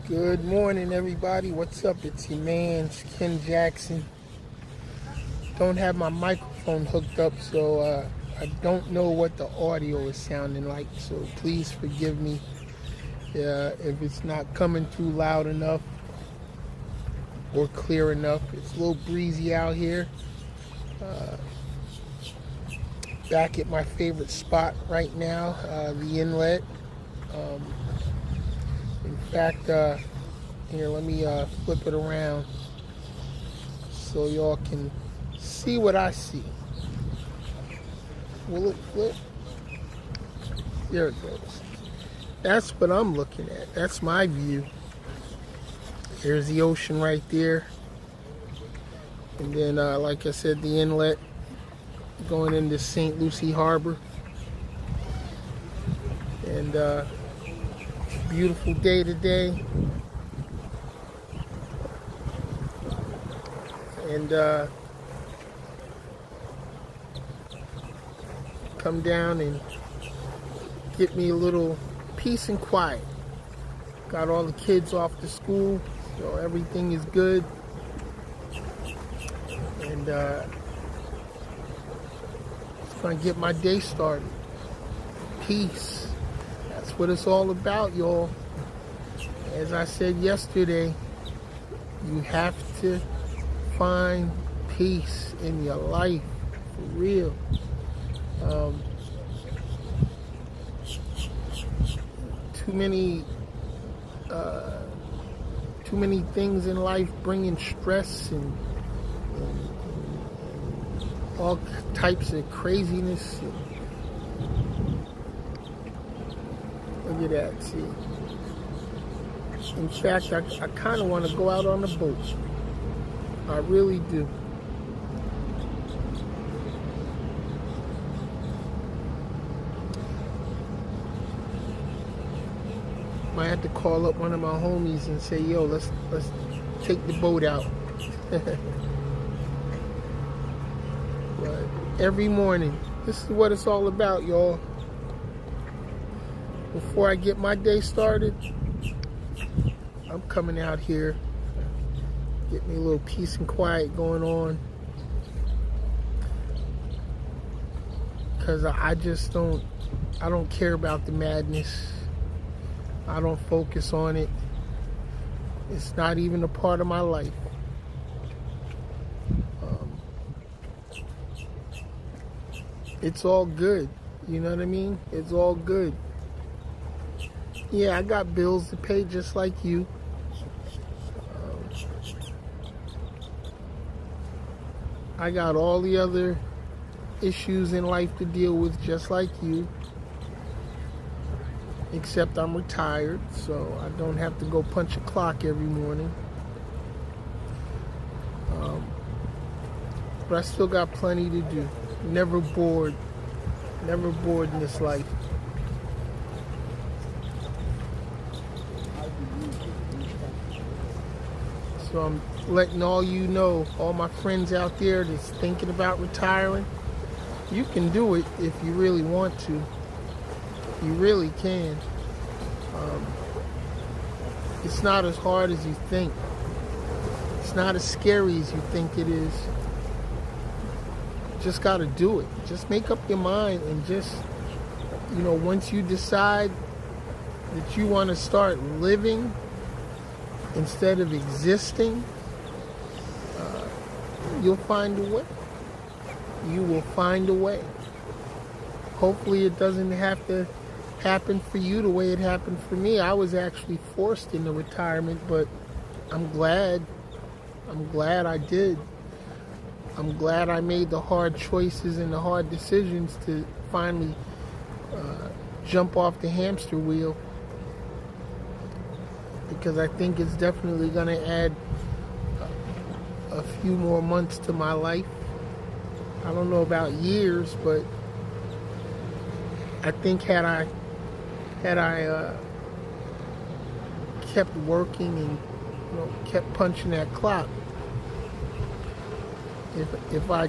Good morning, everybody. What's up? It's your man, Ken Jackson. Don't have my microphone hooked up, so I don't know what the audio is sounding like. So please forgive me if it's not coming through loud enough or clear enough. It's a little breezy out here. Back at my favorite spot right now, the inlet. In fact, here, let me flip it around so y'all can see what I see. Will it flip? There it goes. That's what I'm looking at. That's my view. Here's the ocean right there. And then, like I said, the inlet going into St. Lucie Harbor. And beautiful day today. And come down and get me a little peace and quiet. Got all the kids off to school, so everything is good. And just gonna get my day started. Peace. That's what it's all about, y'all. As I said yesterday, you have to find peace in your life, for real. Too many things in life bringing stress and all types of craziness. Look at that, see. In fact, I kind of want to go out on a boat. I really do. I had to call up one of my homies and say, yo, let's take the boat out. But every morning, this is what it's all about, y'all. Before I get my day started, I'm coming out here, get me a little peace and quiet going on. Because I don't care about the madness. I don't focus on it. It's not even a part of my life. It's all good. You know what I mean? It's all good. Yeah, I got bills to pay just like you. I got all the other issues in life to deal with just like you. Except I'm retired, so I don't have to go punch a clock every morning. But I still got plenty to do. Never bored. Never bored in this life. So I'm letting all you know, all my friends out there that's thinking about retiring, you can do it if you really want to. You really can. It's not as hard as you think. It's not as scary as you think it is. Just got to do it. Just make up your mind and just, once you decide that you want to start living instead of existing, you'll find a way. You will find a way. Hopefully it doesn't have to happen for you the way it happened for me. I was actually forced into retirement, but I'm glad I did. I'm glad I made the hard choices and the hard decisions to finally jump off the hamster wheel, because I think it's definitely going to add a few more months to my life. I don't know about years, but I think had I kept working and kept punching that clock, if I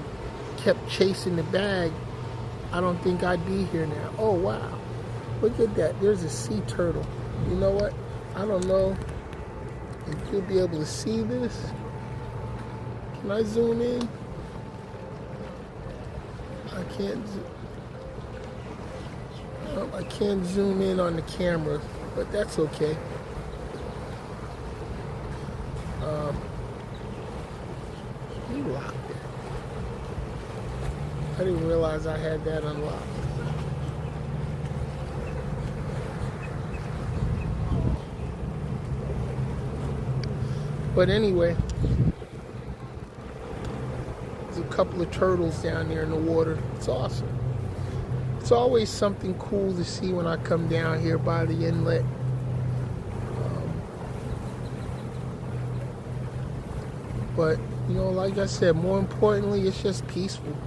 kept chasing the bag, I don't think I'd be here now. Oh wow, look at that! There's a sea turtle. You know what? I don't know if you'll be able to see this. Can I zoom in? I can't zoom in on the camera, but that's okay. You locked it. I didn't realize I had that unlocked. But anyway, there's a couple of turtles down there in the water. It's awesome. It's always something cool to see when I come down here by the inlet. But, you know, like I said, more importantly, it's just peaceful.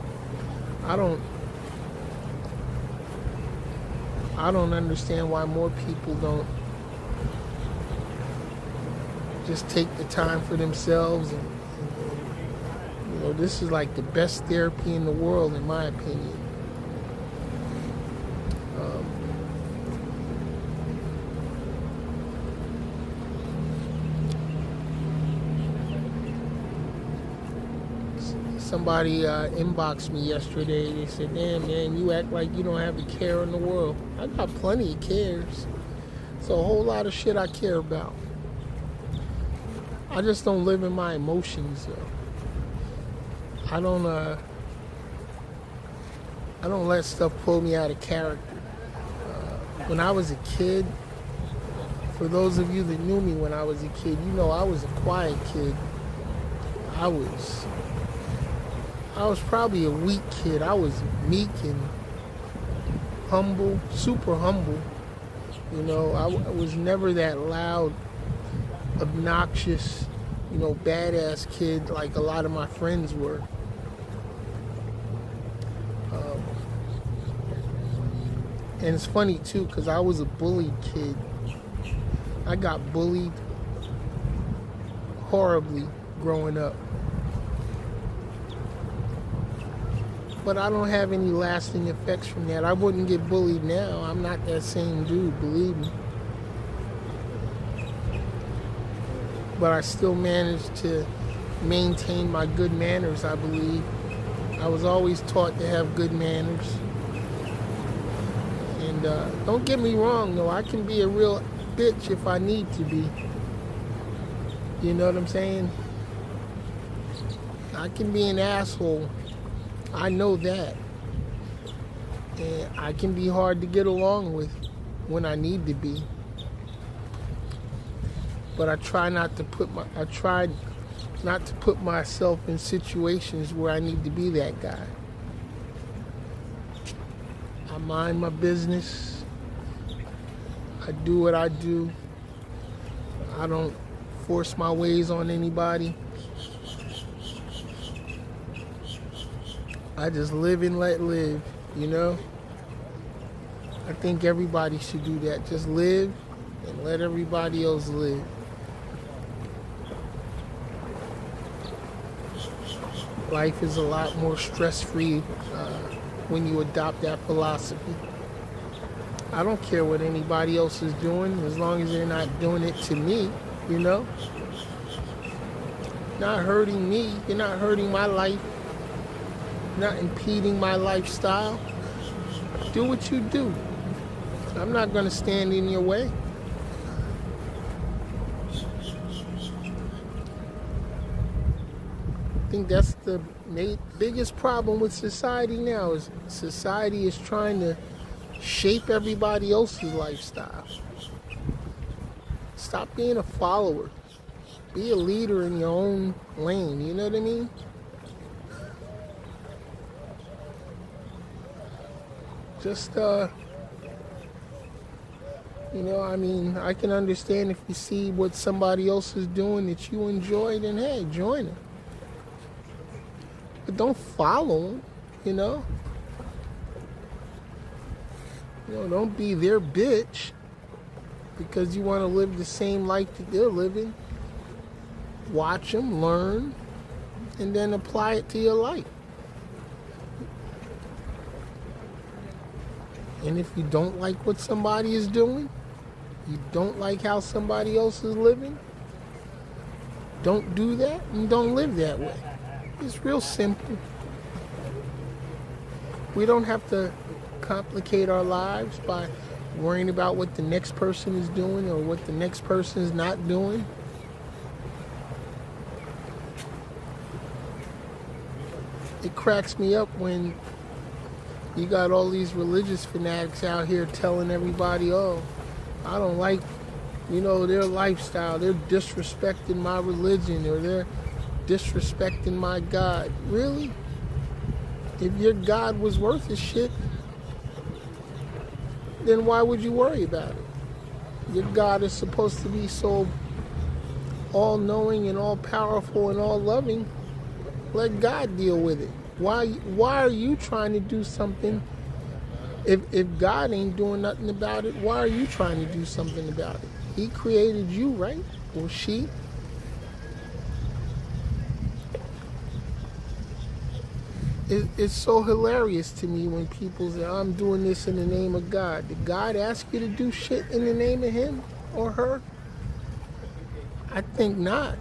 I don't understand why more people don't just take the time for themselves. And you know, this is like the best therapy in the world, in my opinion. Somebody inboxed me yesterday. They said, damn, man, you act like you don't have a care in the world. I got plenty of cares. It's a whole lot of shit I care about. I just don't live in my emotions, though. I don't let stuff pull me out of character. When I was a kid, for those of you that knew me when I was a kid, you know I was a quiet kid. I was probably a weak kid. I was meek and humble, super humble. You know, I was never that loud, obnoxious, you know, badass kid like a lot of my friends were. And it's funny too, because I was a bullied kid. I got bullied horribly growing up. But I don't have any lasting effects from that. I wouldn't get bullied now. I'm not that same dude, believe me. But I still managed to maintain my good manners, I believe. I was always taught to have good manners. And don't get me wrong, though. I can be a real bitch if I need to be. You know what I'm saying? I can be an asshole. I know that. And I can be hard to get along with when I need to be. But I try not to put myself in situations where I need to be that guy. I mind my business. I do what I do. I don't force my ways on anybody. I just live and let live, you know? I think everybody should do that. Just live and let everybody else live. Life is a lot more stress-free when you adopt that philosophy. I don't care what anybody else is doing as long as they're not doing it to me, you know? Not hurting me. You're not hurting my life. Not impeding my lifestyle. Do what you do. I'm not going to stand in your way. I think that's the biggest problem with society now, is society is trying to shape everybody else's lifestyle. Stop being a follower. Be a leader in your own lane, you know what I mean? Just, you know, I mean, I can understand if you see what somebody else is doing that you enjoy, then hey, join it. But don't follow them, you know? You know, don't be their bitch because you want to live the same life that they're living. Watch them, learn, and then apply it to your life. And if you don't like what somebody is doing, you don't like how somebody else is living, Don't do that and don't live that way. It's real simple. We don't have to complicate our lives by worrying about what the next person is doing or what the next person is not doing. It cracks me up when you got all these religious fanatics out here telling everybody, oh, I don't like, their lifestyle. They're disrespecting my religion, or they're disrespecting my God. Really? If your God was worth a shit, then why would you worry about it? Your God is supposed to be so all-knowing and all-powerful and all-loving. Let God deal with it. Why are you trying to do something? If God ain't doing nothing about it, why are you trying to do something about it? He created you, right? Or she? It's so hilarious to me when people say, I'm doing this in the name of God. Did God ask you to do shit in the name of him or her? I think not.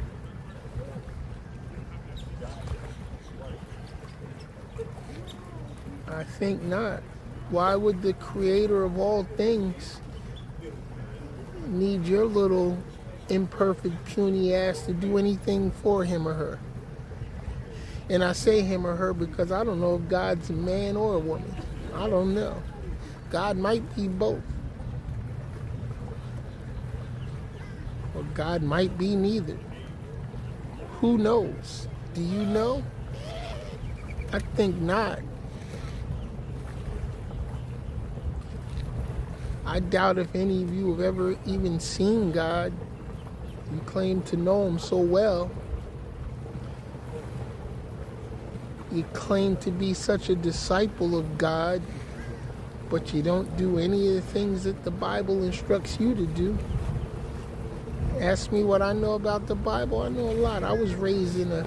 I think not. Why would the creator of all things need your little imperfect, puny ass to do anything for him or her? And I say him or her because I don't know if God's a man or a woman. I don't know. God might be both. Or God might be neither. Who knows? Do you know? I think not. I doubt if any of you have ever even seen God. You claim to know him so well. You claim to be such a disciple of God, but you don't do any of the things that the Bible instructs you to do. Ask me what I know about the Bible. I know a lot. I was raised in a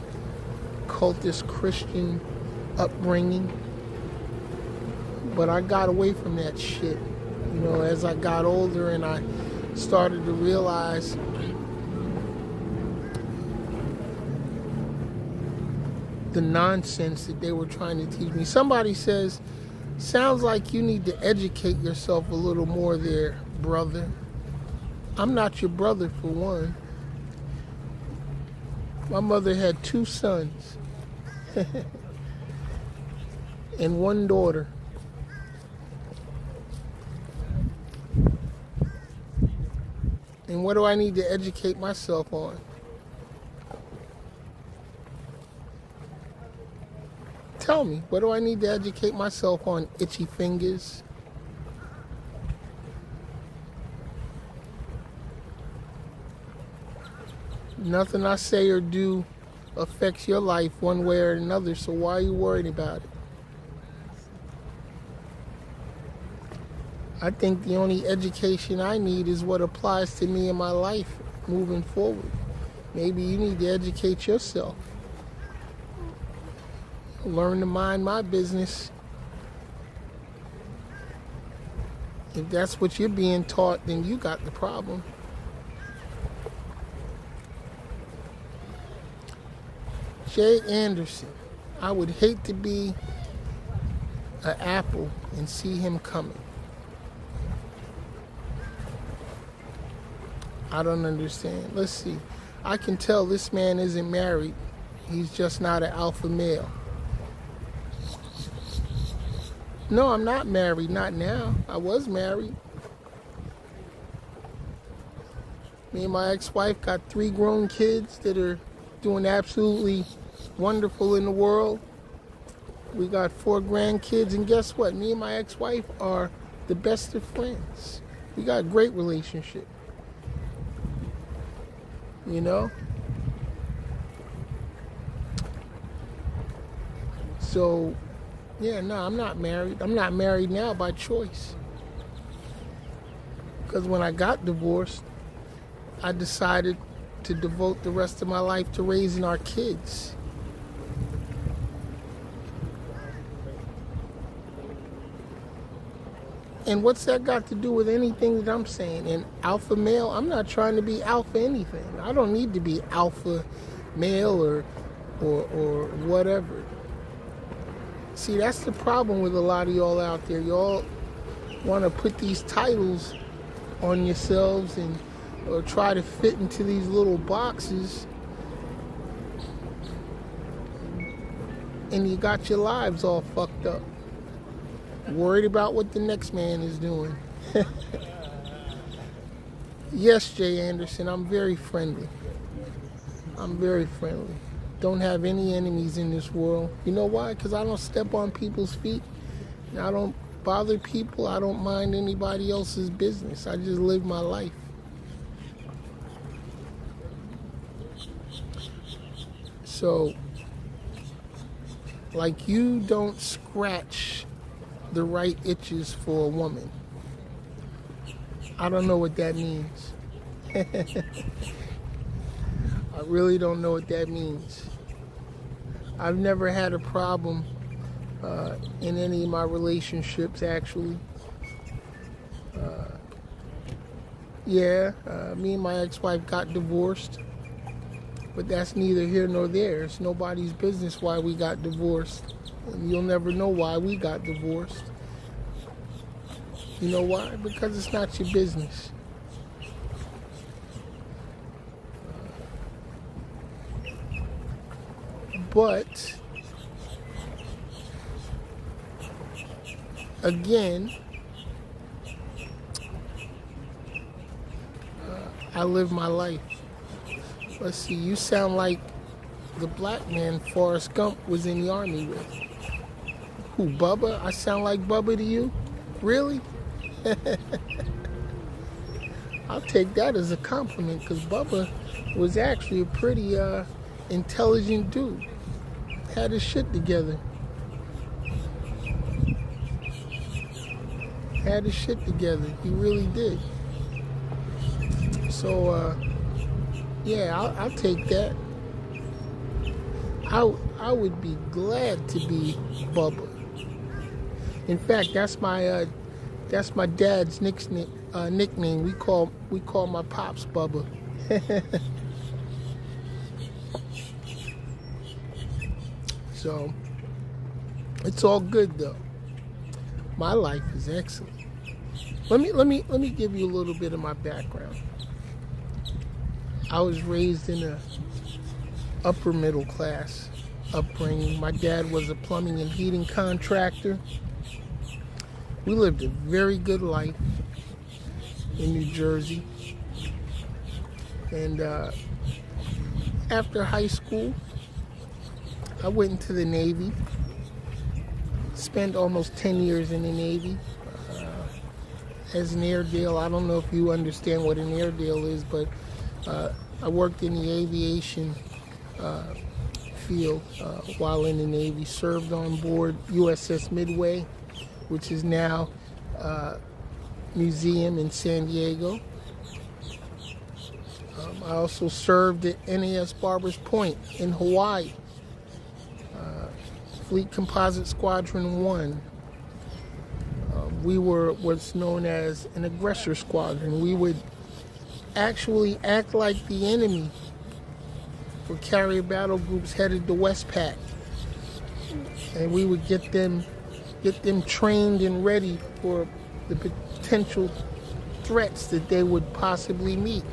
cultist Christian upbringing, but I got away from that shit. As I got older and I started to realize the nonsense that they were trying to teach me. Somebody says, sounds like you need to educate yourself a little more there, brother. I'm not your brother, for one. My mother had 2 sons and 1 daughter. And what do I need to educate myself on? Tell me, what do I need to educate myself on, itchy fingers? Nothing I say or do affects your life one way or another, so why are you worried about it? I think the only education I need is what applies to me in my life moving forward. Maybe you need to educate yourself. Learn to mind my business. If that's what you're being taught, then you got the problem. Jay Anderson. I would hate to be an apple and see him coming. I don't understand. Let's see. I can tell this man isn't married. He's just not an alpha male. No, I'm not married. Not now. I was married. Me and my ex-wife got 3 grown kids that are doing absolutely wonderful in the world. We got 4 grandkids, and guess what? Me and my ex-wife are the best of friends. We got a great relationship. So, yeah, no, I'm not married. I'm not married now by choice. Because when I got divorced, I decided to devote the rest of my life to raising our kids. And what's that got to do with anything that I'm saying? And alpha male, I'm not trying to be alpha anything. I don't need to be alpha male or whatever. See, that's the problem with a lot of y'all out there. Y'all want to put these titles on yourselves and or try to fit into these little boxes, and you got your lives all fucked up. Worried about what the next man is doing. Yes, Jay Anderson, I'm very friendly. I'm very friendly. Don't have any enemies in this world. You know why? Because I don't step on people's feet. I don't bother people. I don't mind anybody else's business. I just live my life. So, like, you don't scratch the right itches for a woman. I don't know what that means. I really don't know what that means. I've never had a problem in any of my relationships, actually. Me and my ex-wife got divorced, but that's neither here nor there. It's nobody's business why we got divorced. And you'll never know why we got divorced. You know why? Because it's not your business. But again, I live my life. Let's see, you sound like the black man Forrest Gump was in the army with. Who, Bubba? I sound like Bubba to you? Really? I'll take that as a compliment, because Bubba was actually a pretty intelligent dude. Had his shit together. Had his shit together. He really did. So, I'll take that. I would be glad to be Bubba. In fact, that's my dad's nickname. We call my pops Bubba. So it's all good though. My life is excellent. Let me give you a little bit of my background. I was raised in a upper middle class upbringing. My dad was a plumbing and heating contractor. We lived a very good life in New Jersey. And after high school, I went into the Navy. Spent almost 10 years in the Navy as an Airedale. I don't know if you understand what an Airedale is, but I worked in the aviation field while in the Navy. Served on board USS Midway, which is now a museum in San Diego. I also served at NAS Barbers Point in Hawaii. Fleet Composite Squadron 1. We were what's known as an aggressor squadron. We would actually act like the enemy for carrier battle groups headed to Westpac. And we would get them trained and ready for the potential threats that they would possibly meet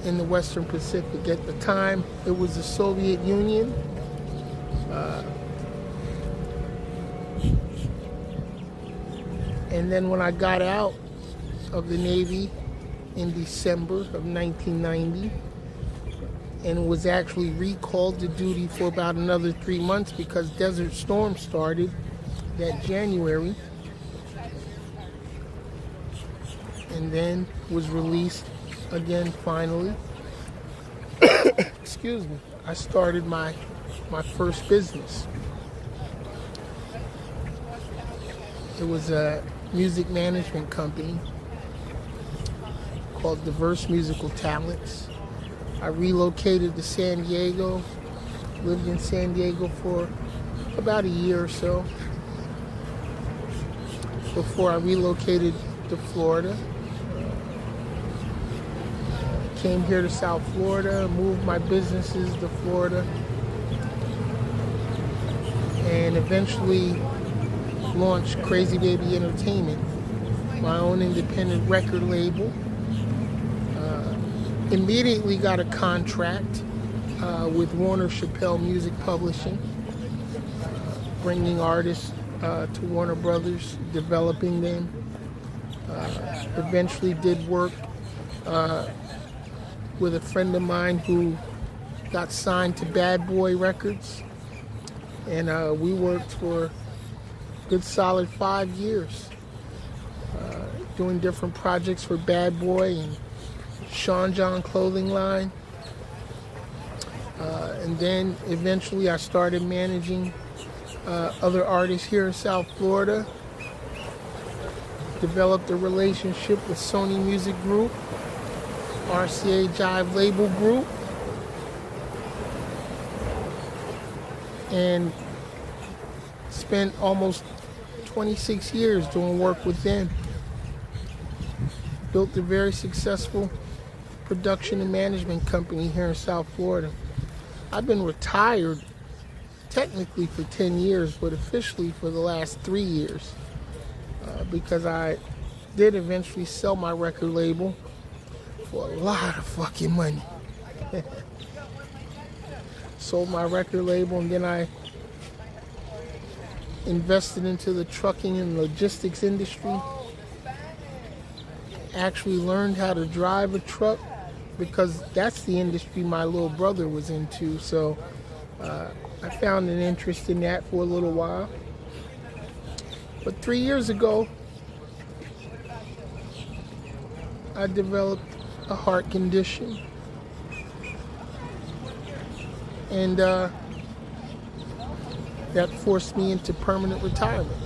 in the Western Pacific. At the time, it was the Soviet Union. And then when I got out of the Navy in December of 1990 and was actually recalled to duty for about another 3 months because Desert Storm started that January, and then was released again finally. Excuse me. I started my first business. It was a music management company called Diverse Musical Talents. I relocated to San Diego, lived in San Diego for about a year or so. before I relocated to Florida. Came here to South Florida, moved my businesses to Florida, and eventually launched Crazy Baby Entertainment, my own independent record label. Immediately got a contract with Warner Chappell Music Publishing, bringing artists to Warner Brothers, developing them. Eventually did work with a friend of mine who got signed to Bad Boy Records, and we worked for a good solid 5 years doing different projects for Bad Boy and Sean John clothing line. And then eventually I started managing other artists here in South Florida. Developed a relationship with Sony Music Group, RCA Jive Label Group, and spent almost 26 years doing work with them. Built a very successful production and management company here in South Florida. I've been retired technically for 10 years, but officially for the last 3 years, because I did eventually sell my record label for a lot of fucking money. Sold my record label, and then I invested into the trucking and logistics industry. Actually learned how to drive a truck because that's the industry my little brother was into. So I found an interest in that for a little while. But 3 years ago, I developed a heart condition, and that forced me into permanent retirement,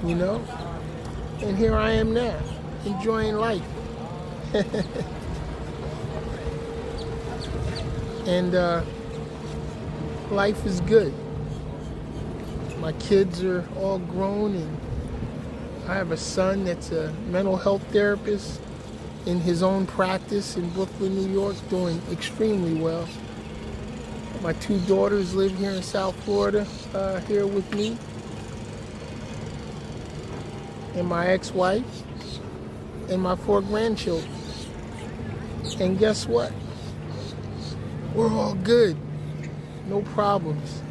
you know? And here I am now, enjoying life. And life is good. My kids are all grown, and I have a son that's a mental health therapist in his own practice in Brooklyn, New York, doing extremely well. My 2 daughters live here in South Florida, here with me, and my ex-wife, and my 4 grandchildren. And guess what? We're all good. No problems.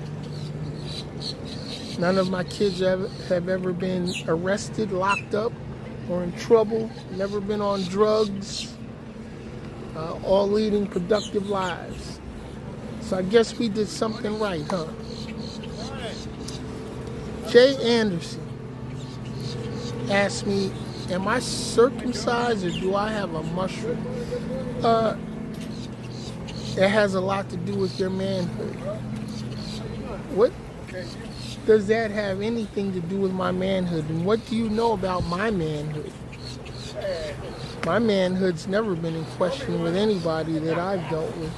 None of my kids have ever been arrested, locked up, or in trouble. Never been on drugs. All leading productive lives. So I guess we did something right, huh? Jay Anderson asked me, am I circumcised or do I have a mushroom? It has a lot to do with your manhood. What does that have anything to do with my manhood? And what do you know about my manhood? My manhood's never been in question with anybody that I've dealt with.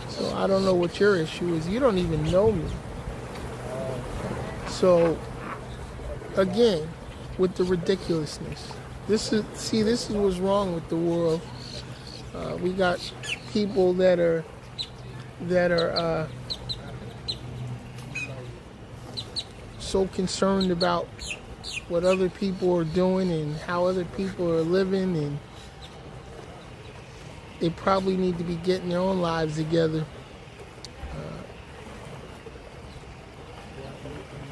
So I don't know what your issue is. You don't even know me. So, again, with the ridiculousness. This is what's wrong with the world. We got people that are so concerned about what other people are doing and how other people are living, and they probably need to be getting their own lives together.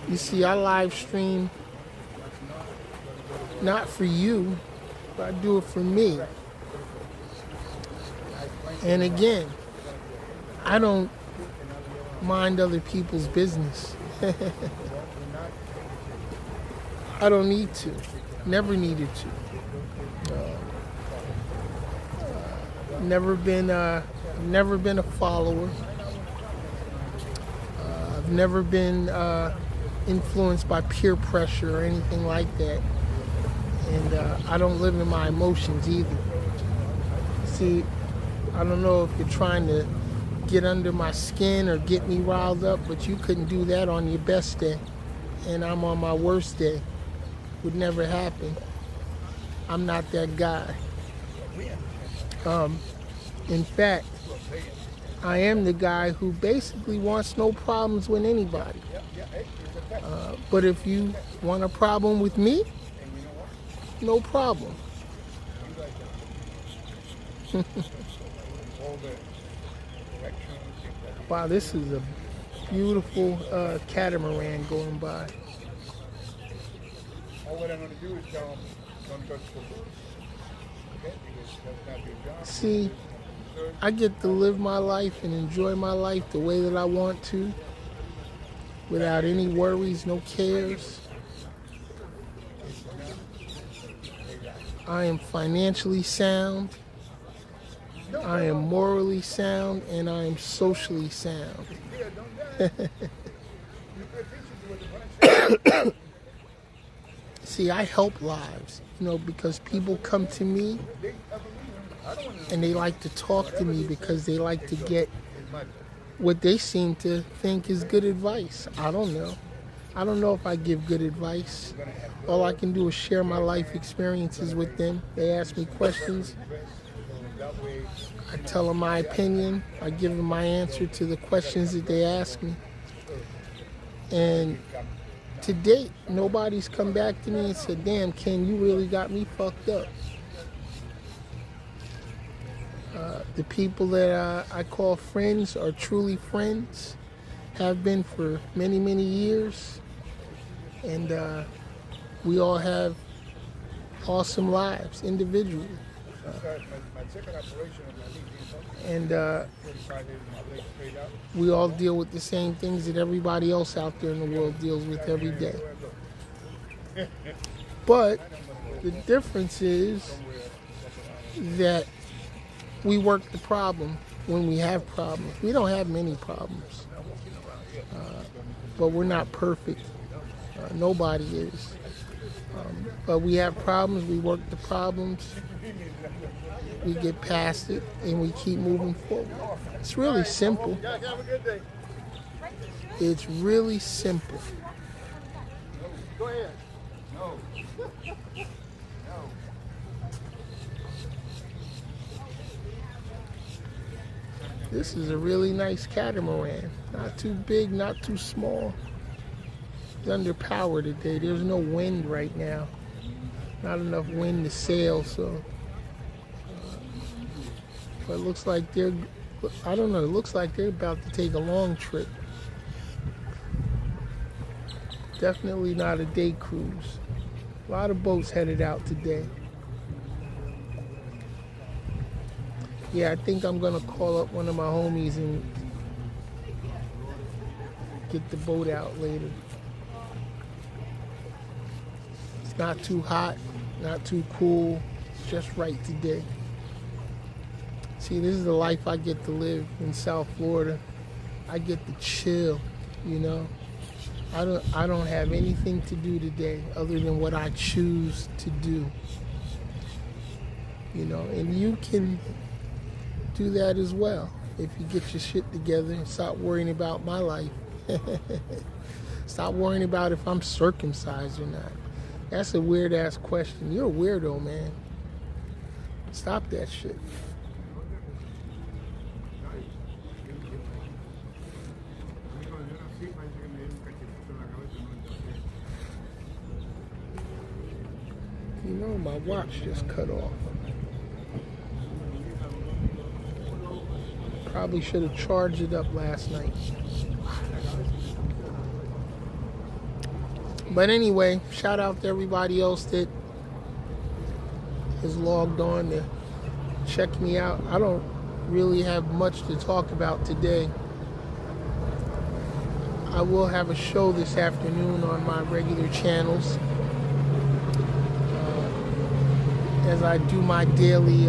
You see, I live stream not for you, but I do it for me. And again, I don't mind other people's business. I don't need to. Never needed to. Never been a follower. I've never been influenced by peer pressure or anything like that. And I don't live in my emotions either. See, I don't know if you're trying to get under my skin or get me riled up, but you couldn't do that on your best day. And I'm on my worst day. would never happen. I'm not that guy. In fact, I am the guy who basically wants no problems with anybody. But if you want a problem with me, no problem. Wow, this is a beautiful catamaran going by. All what I'm going to do is tell them, don't touch the food. Okay? Because that's not your job. See, I get to live my life and enjoy my life the way that I want to, without any worries, no cares. I am financially sound, I am morally sound, and I am socially sound. See, I help lives, because people come to me and they like to talk to me because they like to get what they seem to think is good advice. I don't know. I don't know if I give good advice. All I can do is share my life experiences with them. They ask me questions. I tell them my opinion. I give them my answer to the questions that they ask me. And to date, nobody's come back to me and said, damn, Ken, you really got me fucked up. The people that I call friends are truly friends, have been for many, many years. And we all have awesome lives individually. And we all deal with the same things that everybody else out there in the world deals with every day. But the difference is that we work the problem when we have problems. We don't have many problems, but we're not perfect. Nobody is. But we have problems, we work the problems, we get past it, and we keep moving forward. It's really simple. It's really simple. Go ahead. No. This is a really nice catamaran. Not too big, not too small. It's under power today. There's no wind right now. Not enough wind to sail, so. But it looks like they're, I don't know, it looks like they're about to take a long trip. Definitely not a day cruise. A lot of boats headed out today. Yeah, I think I'm gonna call up one of my homies and get the boat out later. It's not too hot, not too cool, it's just right today. See, this is the life I get to live in South Florida. I get to chill, I don't have anything to do today other than what I choose to do. And you can do that as well if you get your shit together and stop worrying about my life. Stop worrying about if I'm circumcised or not. That's a weird ass question. You're a weirdo, man. Stop that shit. My watch just cut off. Probably should have charged it up last night. But anyway, shout out to everybody else that is logged on to check me out. I don't really have much to talk about today. I will have a show this afternoon on my regular channels as I do my daily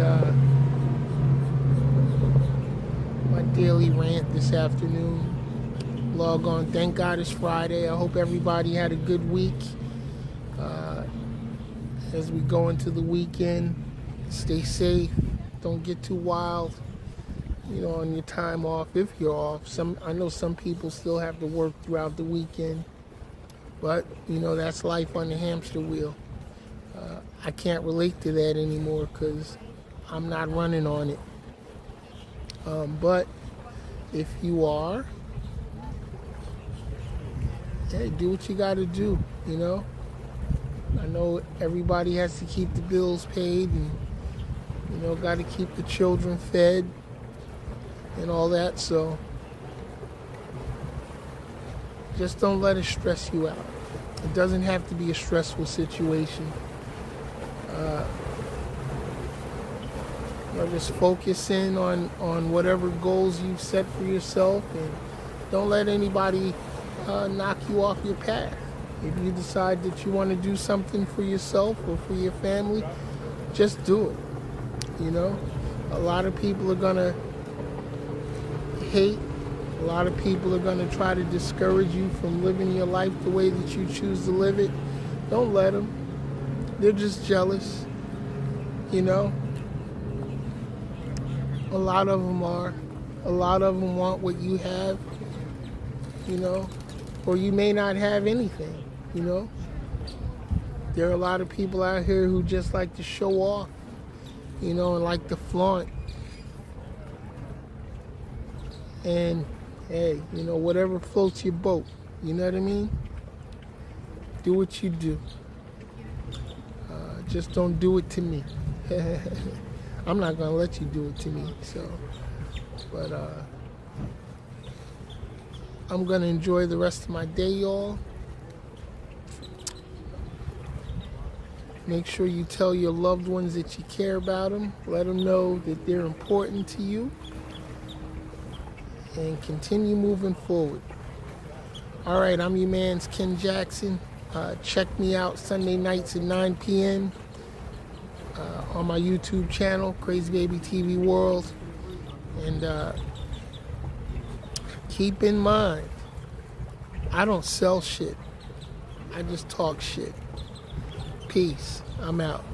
rant this afternoon. Log on. Thank God it's Friday. I hope everybody had a good week. As we go into the weekend, stay safe. Don't get too wild. On your time off, if you're off. I know some people still have to work throughout the weekend, but that's life on the hamster wheel. I can't relate to that anymore because I'm not running on it. But if you are, hey, do what you got to do, you know? I know everybody has to keep the bills paid and, you know, got to keep the children fed and all that, so just don't let it stress you out. It doesn't have to be a stressful situation. You know, just focus in on whatever goals you've set for yourself and don't let anybody knock you off your path. If you decide that you want to do something for yourself or for your family, just do it. You know, a lot of people are going to hate. A lot of people are going to try to discourage you from living your life the way that you choose to live it. Don't let them. They're just jealous, you know. A lot of them are. A lot of them want what you have, you know, or you may not have anything, you know. There are a lot of people out here who just like to show off, you know, and like to flaunt. And hey, you know, whatever floats your boat, you know what I mean? Do what you do. Just don't do it to me. I'm not gonna let you do it to me, so. But I'm gonna enjoy the rest of my day, y'all. Make sure you tell your loved ones that you care about them. Let them know that they're important to you. And continue moving forward. All right, I'm your man's Ken Jackson. Check me out Sunday nights at 9 p.m. On my YouTube channel, Crazy Baby TV World. And keep in mind, I don't sell shit. I just talk shit. Peace. I'm out.